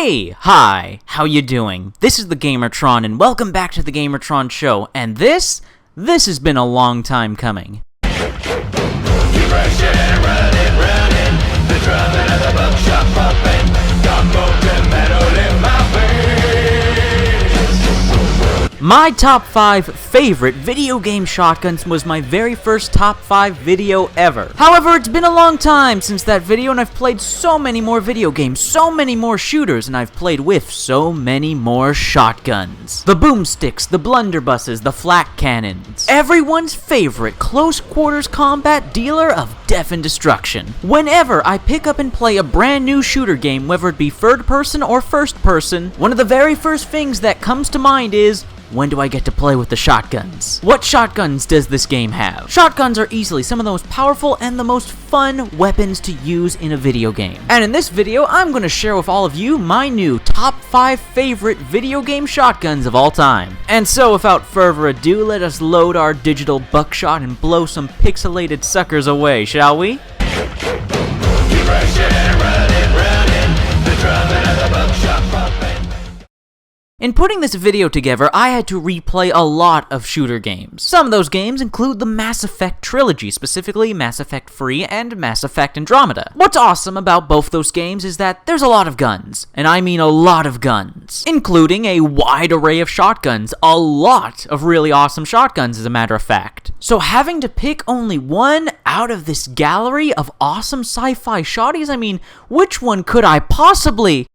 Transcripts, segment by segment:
Hey! Hi! How you doing? This is the Gamertron, and welcome back to the Gamertron Show, and this has been a long time coming. My top 5 favorite video game shotguns was my very first top 5 video ever. However, it's been a long time since that video, and I've played so many more video games, so many more shooters, and I've played with so many more shotguns. The boomsticks, the blunderbusses, the flak cannons. Everyone's favorite close quarters combat dealer of death and destruction. Whenever I pick up and play a brand new shooter game, whether it be third person or first person, one of the very first things that comes to mind is, when do I get to play with the shotguns? What shotguns does this game have? Shotguns are easily some of the most powerful and the most fun weapons to use in a video game. And in this video, I'm going to share with all of you my new top 5 favorite video game shotguns of all time. And so without further ado, let us load our digital buckshot and blow some pixelated suckers away, shall we? In putting this video together, I had to replay a lot of shooter games. Some of those games include the Mass Effect trilogy, specifically Mass Effect 3 and Mass Effect Andromeda. What's awesome about both those games is that there's a lot of guns, and I mean a lot of guns, including a wide array of shotguns, a lot of really awesome shotguns as a matter of fact. So having to pick only one out of this gallery of awesome sci-fi shotties, I mean, which one could I possibly...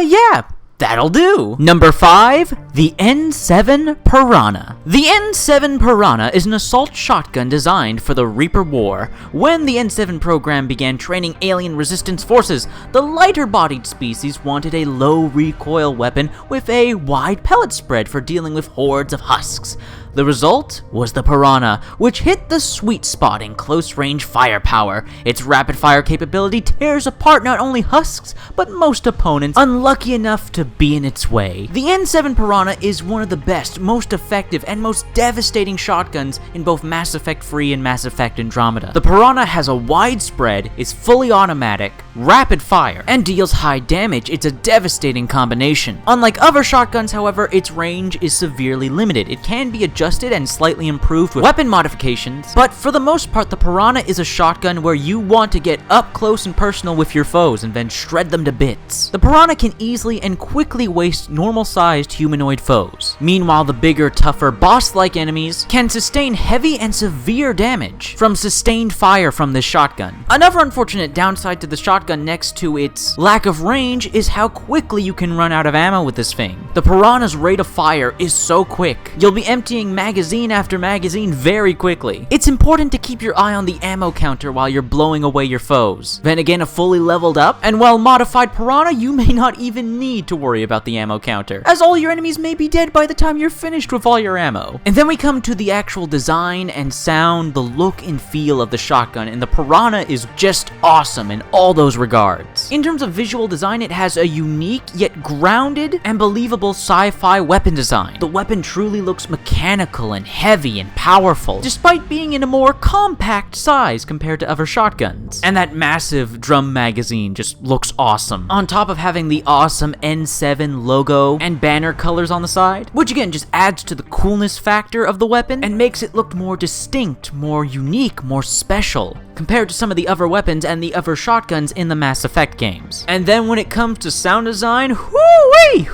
yeah, that'll do. Number 5, the N7 Piranha. The N7 Piranha is an assault shotgun designed for the Reaper War. When the N7 program began training alien resistance forces, the lighter-bodied species wanted a low-recoil weapon with a wide pellet spread for dealing with hordes of husks. The result was the Piranha, which hit the sweet spot in close-range firepower. Its rapid-fire capability tears apart not only husks, but most opponents unlucky enough to be in its way. The N7 Piranha is one of the best, most effective, and most devastating shotguns in both Mass Effect 3 and Mass Effect Andromeda. The Piranha has a wide spread, is fully automatic, rapid fire, and deals high damage. It's a devastating combination. Unlike other shotguns, however, its range is severely limited. It can be adjusted and slightly improved with weapon modifications, but for the most part, the Piranha is a shotgun where you want to get up close and personal with your foes and then shred them to bits. The Piranha can easily and quickly waste normal-sized humanoid foes. Meanwhile, the bigger, tougher, boss-like enemies can sustain heavy and severe damage from sustained fire from this shotgun. Another unfortunate downside to the shotgun next to its lack of range is how quickly you can run out of ammo with this thing. The Piranha's rate of fire is so quick. You'll be emptying magazine after magazine very quickly. It's important to keep your eye on the ammo counter while you're blowing away your foes. Then again, a fully leveled up and well-modified Piranha, you may not even need to worry about the ammo counter, as all your enemies may be dead by the time you're finished with all your ammo. And then we come to the actual design and sound, the look and feel of the shotgun, and the Piranha is just awesome in all those regards. In terms of visual design, it has a unique yet grounded and believable sci-fi weapon design. The weapon truly looks mechanical and heavy and powerful, despite being in a more compact size compared to other shotguns. And that massive drum magazine just looks awesome, on top of having the awesome N7 logo and banner colors on the side, which again just adds to the coolness factor of the weapon and makes it look more distinct, more unique, more special, compared to some of the other weapons and the other shotguns in the Mass Effect games. And then when it comes to sound design, whoo-wee!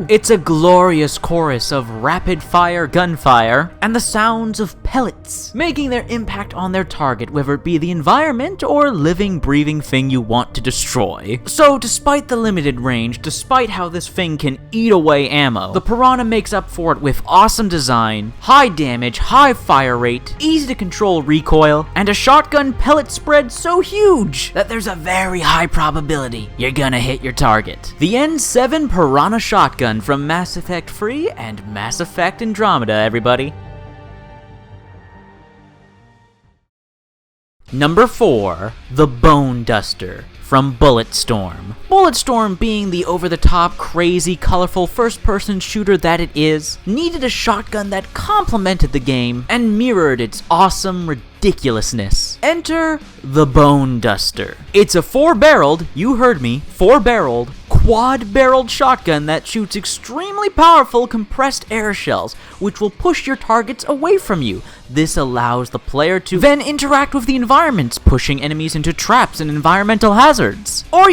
It's a glorious chorus of rapid-fire gunfire and the sounds of pellets, making their impact on their target, whether it be the environment or living, breathing thing you want to destroy. So despite the limited range, despite how this thing can eat away ammo, the Piranha makes up for it with awesome design, high damage, high fire rate, easy to control recoil, and a shotgun pellet spread so huge that there's a very high probability you're gonna hit your target. The N7 Piranha shotgun from Mass Effect 3 and Mass Effect Andromeda, everybody. Number 4, the Bone Duster from Bulletstorm. Bulletstorm, being the over-the-top, crazy, colorful first-person shooter that it is, needed a shotgun that complemented the game and mirrored its awesome ridiculousness. Enter the Bone Duster. It's a 4-barreled, you heard me, 4-barreled, quad-barreled shotgun that shoots extremely powerful compressed air shells, which will push your targets away from you. This allows the player to then interact with the environments, pushing enemies into traps and environmental hazards. Or,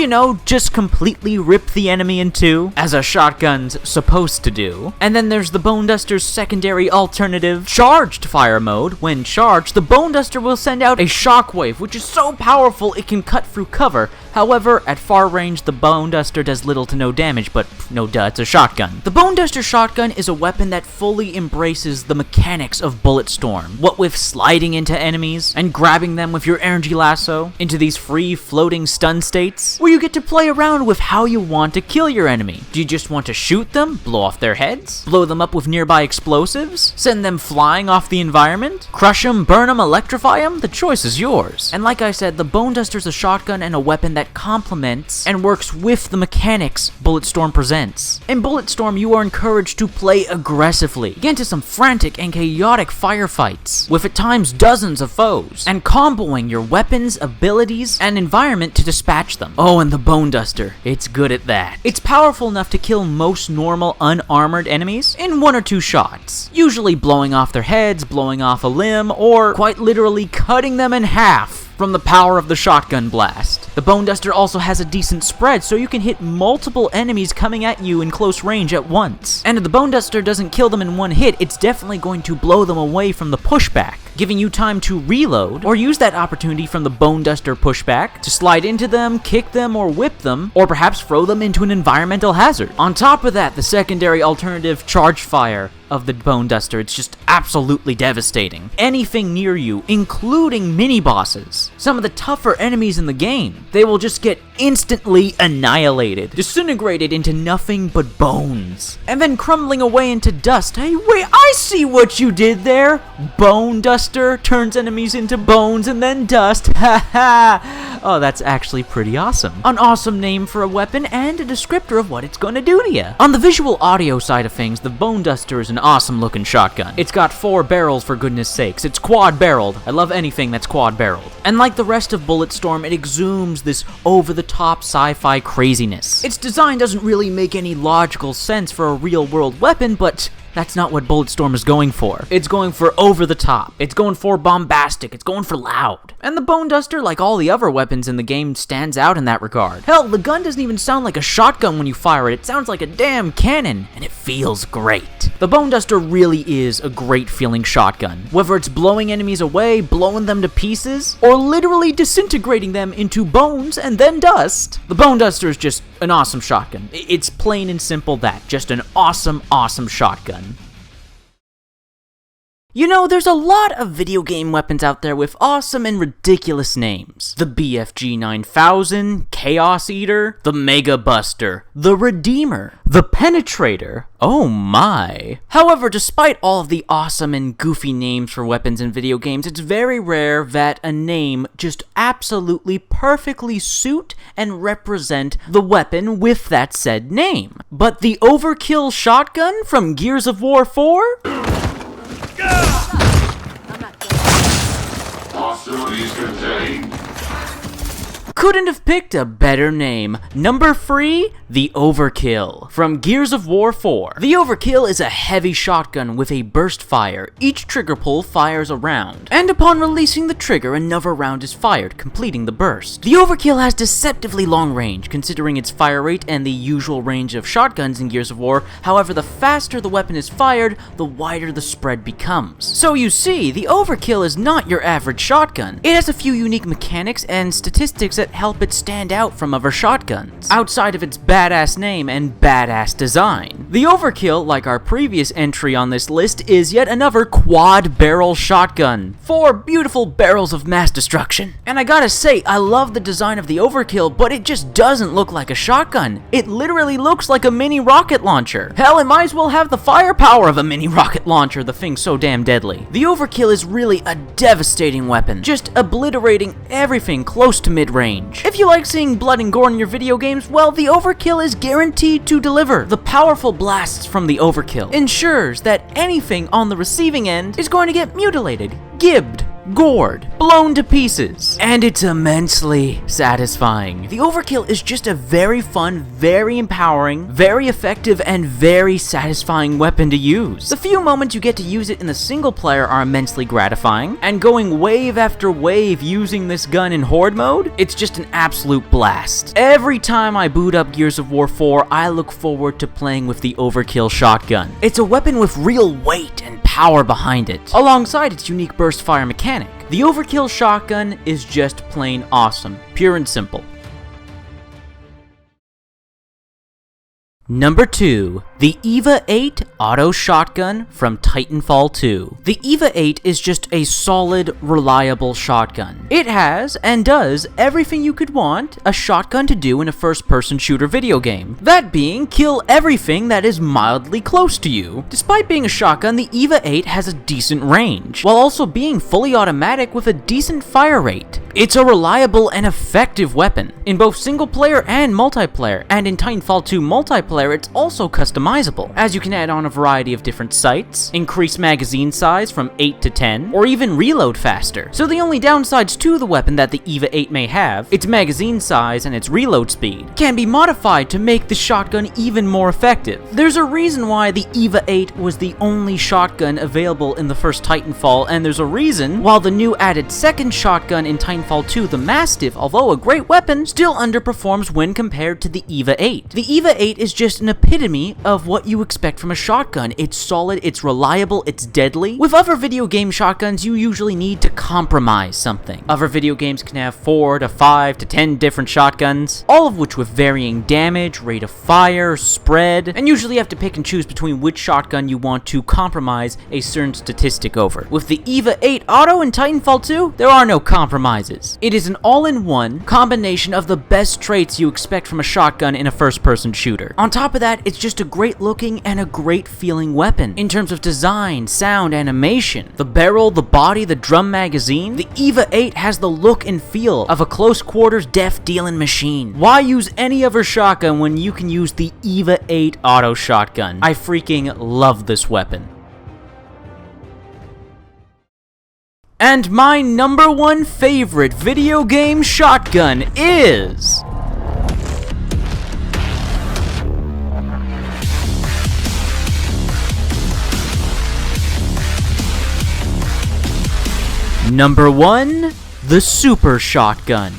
just completely rip the enemy in two, as a shotgun's supposed to do. And then there's the Bone Duster's secondary alternative, charged fire mode. When charged, the Bone Duster will send out a shockwave, which is so powerful it can cut through cover. However, at far range, the Bone Duster does little to no damage, but no duh, it's a shotgun. The Bone Duster shotgun is a weapon that fully embraces the mechanics of Bulletstorm. What with sliding into enemies and grabbing them with your energy lasso into these free floating stun states, where you get to play around with how you want to kill your enemy. Do you just want to shoot them, blow off their heads, blow them up with nearby explosives, send them flying off the environment, crush them, burn them, electrify them? The choice is yours. And like I said, the Bone Duster's a shotgun and a weapon that complements and works with the mechanics Bulletstorm presents. In Bulletstorm, you are encouraged to play aggressively, get into some frantic and chaotic firefights, with at times dozens of foes, and comboing your weapons, abilities, and environment to dispatch them. Oh, and the Bone Duster, it's good at that. It's powerful enough to kill most normal unarmored enemies in 1 or 2 shots, usually blowing off their heads, blowing off a limb, or quite literally cutting them in half from the power of the shotgun blast. The Bone Duster also has a decent spread, so you can hit multiple enemies coming at you in close range at once. And if the Bone Duster doesn't kill them in one hit, it's definitely going to blow them away from the pushback, giving you time to reload, or use that opportunity from the Bone Duster pushback to slide into them, kick them, or whip them, or perhaps throw them into an environmental hazard. On top of that, the secondary alternative charge fire of the Bone Duster, it's just absolutely devastating. Anything near you, including mini-bosses, some of the tougher enemies in the game, they will just get instantly annihilated, disintegrated into nothing but bones, and then crumbling away into dust. Hey, wait, I see what you did there! Bone Duster turns enemies into bones and then dust. Ha ha! Oh, that's actually pretty awesome. An awesome name for a weapon and a descriptor of what it's going to do to you. On the visual audio side of things, the Bone Duster is an awesome looking shotgun. It's got 4 barrels, for goodness sakes. It's quad barreled. I love anything that's quad barreled. And like the rest of Bulletstorm, it exudes this over-the-top sci-fi craziness. Its design doesn't really make any logical sense for a real-world weapon, but that's not what Bulletstorm is going for. It's going for over-the-top. It's going for bombastic. It's going for loud. And the Bone Duster, like all the other weapons in the game, stands out in that regard. Hell, the gun doesn't even sound like a shotgun when you fire it. It sounds like a damn cannon, and it feels great. The Bone Duster really is a great feeling shotgun. Whether it's blowing enemies away, blowing them to pieces, or literally disintegrating them into bones and then dust, the Bone Duster is just an awesome shotgun. It's plain and simple that. Just an awesome, awesome shotgun. You know, there's a lot of video game weapons out there with awesome and ridiculous names. The BFG 9000, Chaos Eater, the Mega Buster, the Redeemer, the Penetrator. Oh my. However, despite all of the awesome and goofy names for weapons in video games, it's very rare that a name just absolutely perfectly suit and represent the weapon with that said name. But the Overkill shotgun from Gears of War 4? Hostilities contained. Couldn't have picked a better name. Number 3, the Overkill from Gears of War 4. The Overkill is a heavy shotgun with a burst fire. Each trigger pull fires a round, and upon releasing the trigger, another round is fired, completing the burst. The Overkill has deceptively long range, considering its fire rate and the usual range of shotguns in Gears of War. However, the faster the weapon is fired, the wider the spread becomes. So you see, the Overkill is not your average shotgun. It has a few unique mechanics and statistics that help it stand out from other shotguns, outside of its badass name and badass design. The Overkill, like our previous entry on this list, is yet another quad-barrel shotgun. 4 beautiful barrels of mass destruction. And I gotta say, I love the design of the Overkill, but it just doesn't look like a shotgun. It literally looks like a mini rocket launcher. Hell, it might as well have the firepower of a mini rocket launcher, the thing's so damn deadly. The Overkill is really a devastating weapon, just obliterating everything close to mid-range. If you like seeing blood and gore in your video games, well, the Overkill is guaranteed to deliver. The powerful blasts from the Overkill ensures that anything on the receiving end is going to get mutilated, gibbed, gored, blown to pieces, and it's immensely satisfying. The Overkill is just a very fun, very empowering, very effective, and very satisfying weapon to use. The few moments you get to use it in the single player are immensely gratifying, and going wave after wave using this gun in Horde mode, it's just an absolute blast. Every time I boot up Gears of War 4, I look forward to playing with the Overkill shotgun. It's a weapon with real weight and power behind it, alongside its unique burst fire mechanic. The Overkill shotgun is just plain awesome, pure and simple. Number 2. The EVA 8 Auto Shotgun from Titanfall 2. The EVA 8 is just a solid, reliable shotgun. It has, and does, everything you could want a shotgun to do in a first-person shooter video game. That being, kill everything that is mildly close to you. Despite being a shotgun, the EVA 8 has a decent range, while also being fully automatic with a decent fire rate. It's a reliable and effective weapon, in both single-player and multiplayer, and in Titanfall 2 multiplayer it's also customizable, as you can add on a variety of different sights, increase magazine size from 8 to 10, or even reload faster. So the only downsides to the weapon that the EVA 8 may have, its magazine size and its reload speed, can be modified to make the shotgun even more effective. There's a reason why the EVA 8 was the only shotgun available in the first Titanfall, and there's a reason while the new added second shotgun in Titanfall 2, the Mastiff, although a great weapon, still underperforms when compared to the EVA 8. The EVA 8 is just an epitome of what you expect from a shotgun. It's solid, it's reliable, it's deadly. With other video game shotguns, you usually need to compromise something. Other video games can have 4 to 5 to 10 different shotguns, all of which with varying damage, rate of fire, spread, and usually you have to pick and choose between which shotgun you want to compromise a certain statistic over. With the EVA 8 Auto in Titanfall 2, there are no compromises. It is an all-in-one combination of the best traits you expect from a shotgun in a first-person shooter. On top of that, it's just a great looking and a great feeling weapon. In terms of design, sound, animation, the barrel, the body, the drum magazine, the EVA 8 has the look and feel of a close quarters death dealing machine. Why use any other shotgun when you can use the EVA 8 Auto Shotgun? I freaking love this weapon. And my number 1 favorite video game shotgun is... Number 1, the Super Shotgun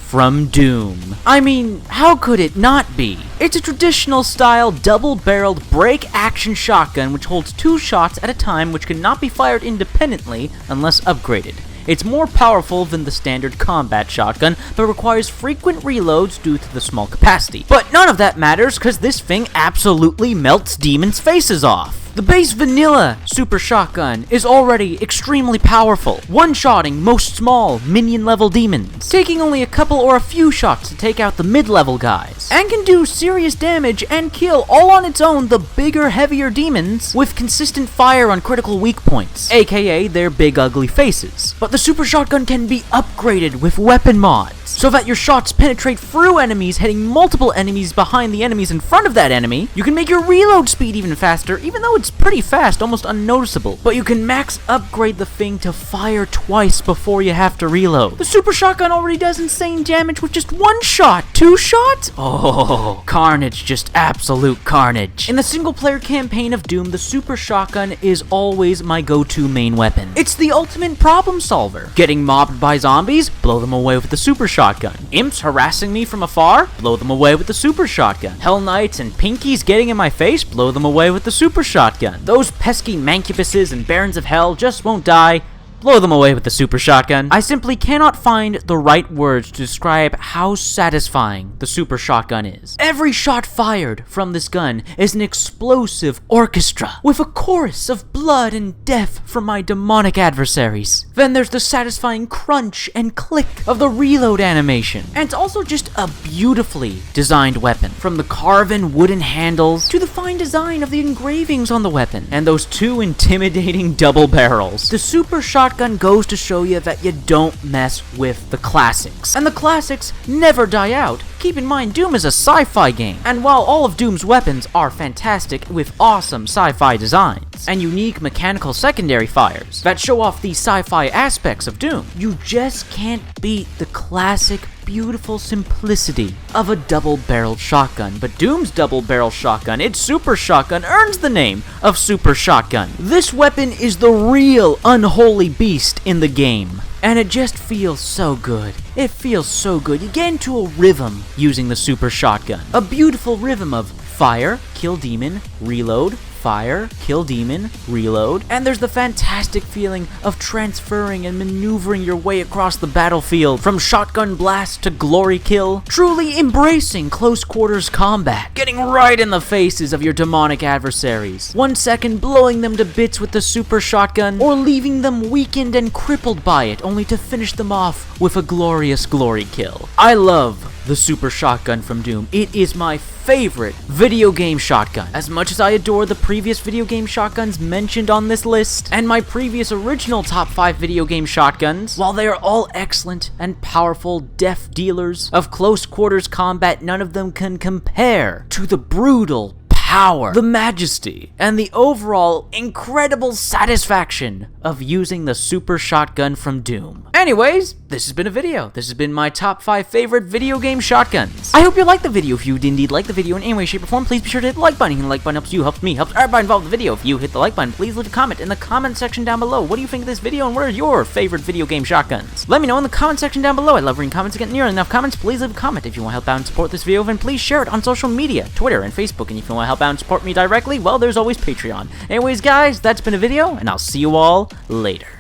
from Doom. I mean, how could it not be? It's a traditional style double-barreled break-action shotgun which holds 2 shots at a time which cannot be fired independently unless upgraded. It's more powerful than the standard combat shotgun, but requires frequent reloads due to the small capacity. But none of that matters because this thing absolutely melts demons' faces off. The base vanilla Super Shotgun is already extremely powerful, one-shotting most small minion-level demons, taking only a couple or a few shots to take out the mid-level guys, and can do serious damage and kill all on its own the bigger, heavier demons with consistent fire on critical weak points, aka their big ugly faces. But the Super Shotgun can be upgraded with weapon mods, so that your shots penetrate through enemies, hitting multiple enemies behind the enemies in front of that enemy. You can make your reload speed even faster, even though it's pretty fast, almost unnoticeable. But you can max upgrade the thing to fire twice before you have to reload. The Super Shotgun already does insane damage with just 1 shot. 2 shots? Oh, carnage, just absolute carnage. In the single-player campaign of Doom, the Super Shotgun is always my go-to main weapon. It's the ultimate problem solver. Getting mobbed by zombies? Blow them away with the Super Shotgun. Imps harassing me from afar? Blow them away with the Super Shotgun. Hell Knights and Pinkies getting in my face? Blow them away with the Super Shotgun. Those pesky Mancubuses and Barons of Hell just won't die blow them away with the super shotgun. I simply cannot find the right words to describe how satisfying the super shotgun is. Every shot fired from this gun is an explosive orchestra with a chorus of blood and death from my demonic adversaries. Then there's the satisfying crunch and click of the reload animation. And it's also just a beautifully designed weapon, from the carven wooden handles to the fine design of the engravings on the weapon and those two intimidating double barrels. The super shotgun goes to show you that you don't mess with the classics, and the classics never die out. Keep in mind, Doom is a sci-fi game, and while all of Doom's weapons are fantastic with awesome sci-fi designs and unique mechanical secondary fires that show off the sci-fi aspects of Doom, you just can't beat the classic beautiful simplicity of a double-barreled shotgun. But Doom's double-barrel shotgun, its super shotgun, earns the name of super shotgun. This weapon is the real unholy beast in the game, and it just feels so good. It feels so good. You get into a rhythm using the super shotgun. A beautiful rhythm of fire, kill demon, reload, fire, kill demon, reload, and there's the fantastic feeling of transferring and maneuvering your way across the battlefield from shotgun blast to glory kill, truly embracing close quarters combat, getting right in the faces of your demonic adversaries, 1 second blowing them to bits with the super shotgun, or leaving them weakened and crippled by it, only to finish them off with a glorious glory kill. I love the super shotgun from Doom. It is my favorite video game shotgun. As much as I adore the previous video game shotguns mentioned on this list, and my previous original top 5 video game shotguns, while they are all excellent and powerful death dealers of close quarters combat, none of them can compare to the brutal power, the majesty, and the overall incredible satisfaction of using the super shotgun from Doom. Anyways, this has been a video. This has been my top 5 favorite video game shotguns. I hope you liked the video. If you did indeed like the video in any way, shape, or form, please be sure to hit the like button. Hitting the like button helps you, helps me, helps everybody involved in the video. If you hit the like button, please leave a comment in the comment section down below. What do you think of this video, and what are your favorite video game shotguns? Let me know in the comment section down below. I love reading comments. Getting near enough comments, please leave a comment. If you want to help out and support this video, then please share it on social media, Twitter and Facebook. And if you want to help out and support me directly, well, there's always Patreon. Anyways, guys, that's been a video, and I'll see you all later.